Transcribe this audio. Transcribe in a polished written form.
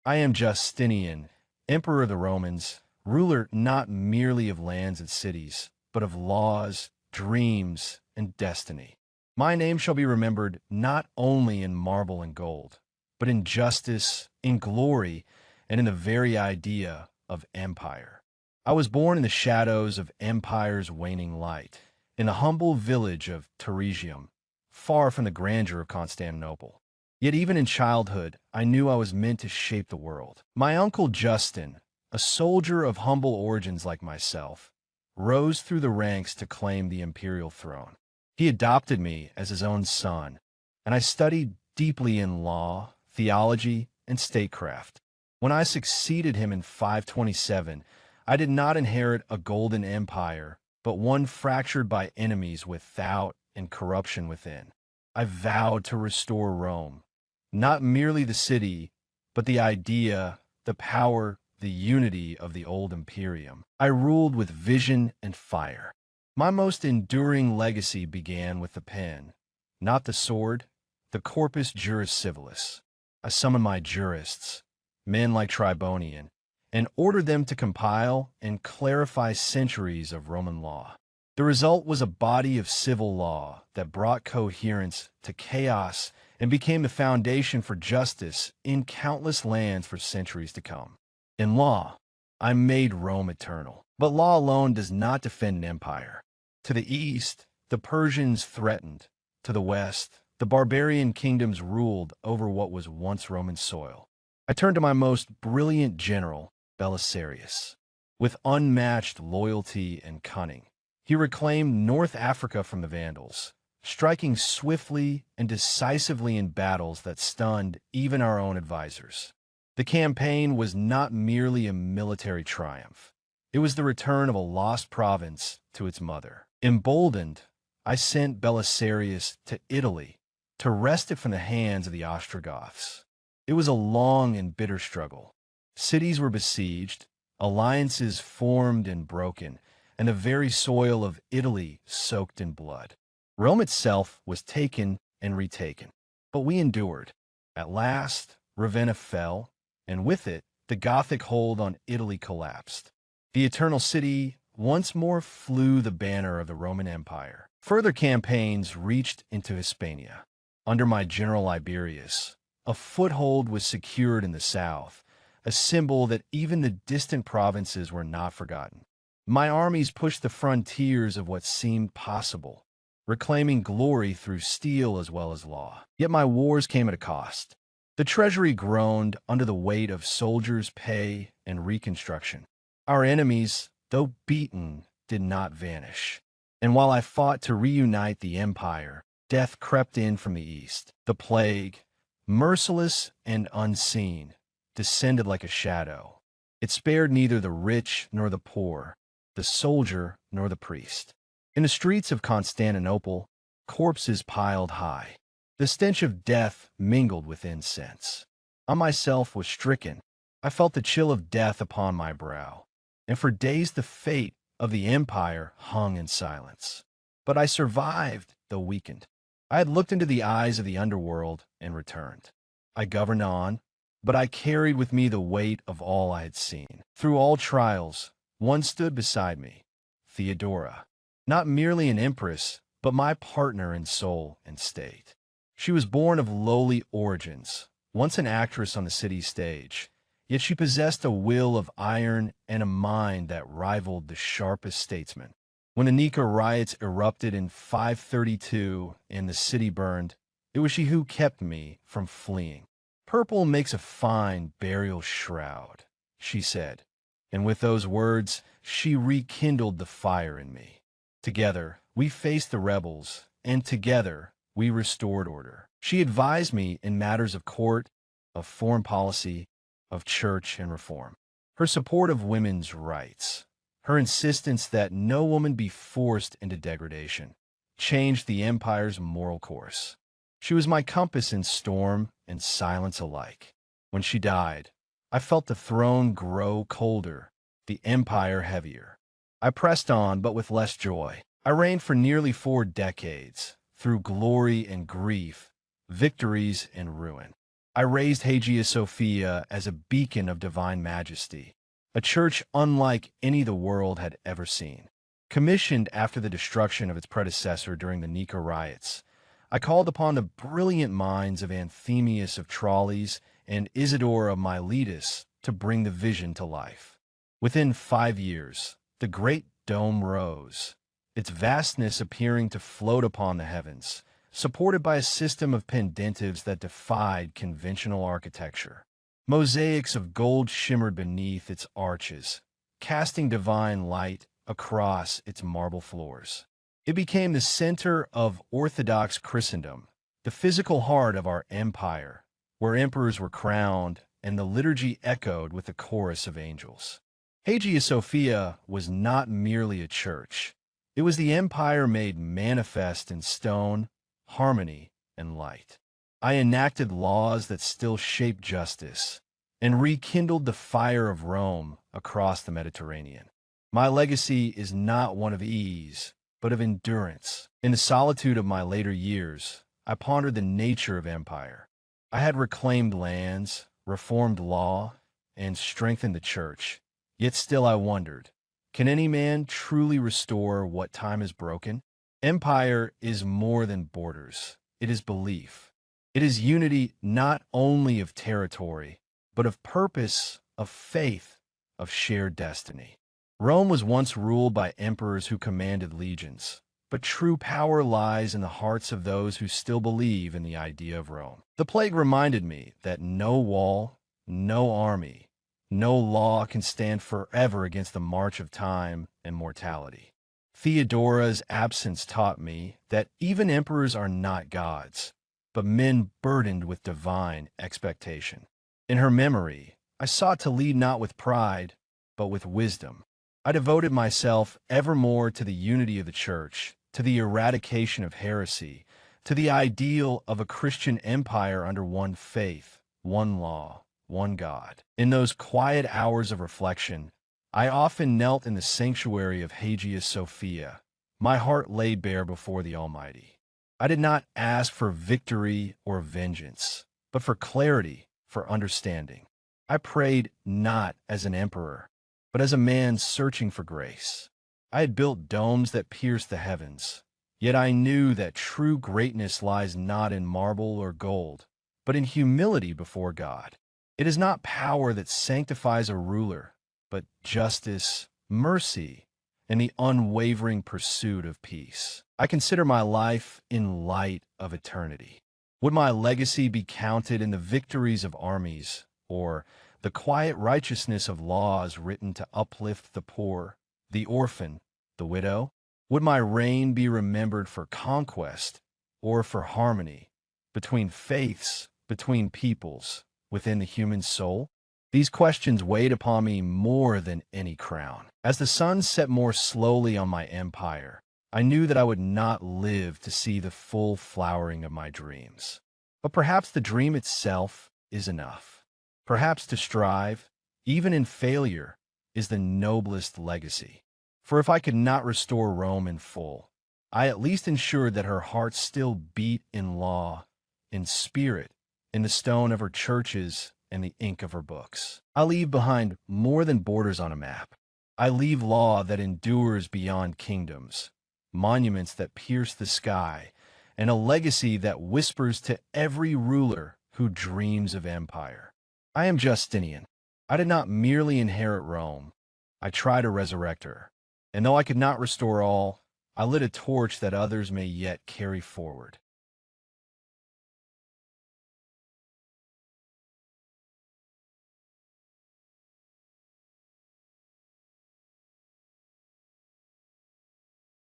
I am Justinian, Emperor of the Romans, ruler not merely of lands and cities, but of laws, dreams, and destiny. My name shall be remembered not only in marble and gold, but in justice, in glory, and in the very idea of empire. I was born in the shadows of empire's waning light, in the humble village of Teresium, far from the grandeur of Constantinople. Yet even in childhood, I knew I was meant to shape the world. My uncle Justin, a soldier of humble origins like myself, rose through the ranks to claim the imperial throne. He adopted me as his own son, and I studied deeply in law, theology, and statecraft. When I succeeded him in 527, I did not inherit a golden empire, but one fractured by enemies without and corruption within. I vowed to restore Rome, not merely the city, but the idea, the power, the unity of the old imperium. I ruled with vision and fire. My most enduring legacy began with the pen, not the sword, the corpus juris civilis. I summoned my jurists, men like Tribonian, and ordered them to compile and clarify centuries of Roman law. The result was a body of civil law that brought coherence to chaos and became the foundation for justice in countless lands for centuries to come. In law, I made Rome eternal. But law alone does not defend an empire. To the east, the Persians threatened. To the west, the barbarian kingdoms ruled over what was once Roman soil. I turned to my most brilliant general, Belisarius. With unmatched loyalty and cunning, he reclaimed North Africa from the Vandals, striking swiftly and decisively in battles that stunned even our own advisors. The campaign was not merely a military triumph. It was the return of a lost province to its mother. Emboldened, I sent Belisarius to Italy to wrest it from the hands of the Ostrogoths. It was a long and bitter struggle. Cities were besieged, alliances formed and broken, and the very soil of Italy soaked in blood. Rome itself was taken and retaken, but we endured. At last, Ravenna fell, and with it, the Gothic hold on Italy collapsed. The Eternal City once more flew the banner of the Roman Empire. Further campaigns reached into Hispania. Under my general Iberius, a foothold was secured in the south, a symbol that even the distant provinces were not forgotten. My armies pushed the frontiers of what seemed possible, reclaiming glory through steel as well as law. Yet my wars came at a cost. The treasury groaned under the weight of soldiers' pay and reconstruction. Our enemies, though beaten, did not vanish. And while I fought to reunite the empire, death crept in from the east. The plague, merciless and unseen, descended like a shadow. It spared neither the rich nor the poor, the soldier nor the priest. In the streets of Constantinople, corpses piled high. The stench of death mingled with incense. I myself was stricken. I felt the chill of death upon my brow, and for days the fate of the empire hung in silence. But I survived, though weakened. I had looked into the eyes of the underworld and returned. I governed on, but I carried with me the weight of all I had seen. Through all trials, one stood beside me, Theodora, not merely an empress, but my partner in soul and state. She was born of lowly origins, once an actress on the city stage, yet she possessed a will of iron and a mind that rivaled the sharpest statesman. When the Nika riots erupted in 532 and the city burned, it was she who kept me from fleeing. "Purple makes a fine burial shroud," she said, and with those words, she rekindled the fire in me. Together, we faced the rebels, and together, we restored order. She advised me in matters of court, of foreign policy, of church and reform. Her support of women's rights, her insistence that no woman be forced into degradation, changed the empire's moral course. She was my compass in storm and silence alike. When she died, I felt the throne grow colder, the empire heavier. I pressed on, but with less joy. I reigned for nearly 4 decades, through glory and grief, victories and ruin. I raised Hagia Sophia as a beacon of divine majesty, a church unlike any the world had ever seen. Commissioned after the destruction of its predecessor during the Nika riots, I called upon the brilliant minds of Anthemius of Tralles and Isidore of Miletus to bring the vision to life. Within 5 years, the great dome rose, its vastness appearing to float upon the heavens, supported by a system of pendentives that defied conventional architecture. Mosaics of gold shimmered beneath its arches, casting divine light across its marble floors. It became the center of Orthodox Christendom, the physical heart of our empire, where emperors were crowned and the liturgy echoed with the chorus of angels. Hagia Sophia was not merely a church. It was the empire made manifest in stone, harmony, and light. I enacted laws that still shape justice and rekindled the fire of Rome across the Mediterranean. My legacy is not one of ease, but of endurance. In the solitude of my later years, I pondered the nature of empire. I had reclaimed lands, reformed law, and strengthened the church. Yet still I wondered, can any man truly restore what time has broken? Empire is more than borders. It is belief. It is unity not only of territory, but of purpose, of faith, of shared destiny. Rome was once ruled by emperors who commanded legions, but true power lies in the hearts of those who still believe in the idea of Rome. The plague reminded me that no wall, no army, no law can stand forever against the march of time and mortality. Theodora's absence taught me that even emperors are not gods, but men burdened with divine expectation. In her memory, I sought to lead not with pride, but with wisdom. I devoted myself evermore to the unity of the Church, to the eradication of heresy, to the ideal of a Christian empire under one faith, one law, one God. In those quiet hours of reflection, I often knelt in the sanctuary of Hagia Sophia, my heart laid bare before the Almighty. I did not ask for victory or vengeance, but for clarity, for understanding. I prayed not as an emperor, but as a man searching for grace. I had built domes that pierced the heavens, yet I knew that true greatness lies not in marble or gold, but in humility before God. It is not power that sanctifies a ruler, but justice, mercy, and the unwavering pursuit of peace. I consider my life in light of eternity. Would my legacy be counted in the victories of armies, or the quiet righteousness of laws written to uplift the poor, the orphan, the widow? Would my reign be remembered for conquest or for harmony between faiths, between peoples, within the human soul? These questions weighed upon me more than any crown. As the sun set more slowly on my empire, I knew that I would not live to see the full flowering of my dreams. But perhaps the dream itself is enough. Perhaps to strive, even in failure, is the noblest legacy. For if I could not restore Rome in full, I at least ensured that her heart still beat in law, in spirit, in the stone of her churches and the ink of her books. I leave behind more than borders on a map. I leave law that endures beyond kingdoms, monuments that pierce the sky, and a legacy that whispers to every ruler who dreams of empire. I am Justinian. I did not merely inherit Rome. I tried to resurrect her. And though I could not restore all, I lit a torch that others may yet carry forward.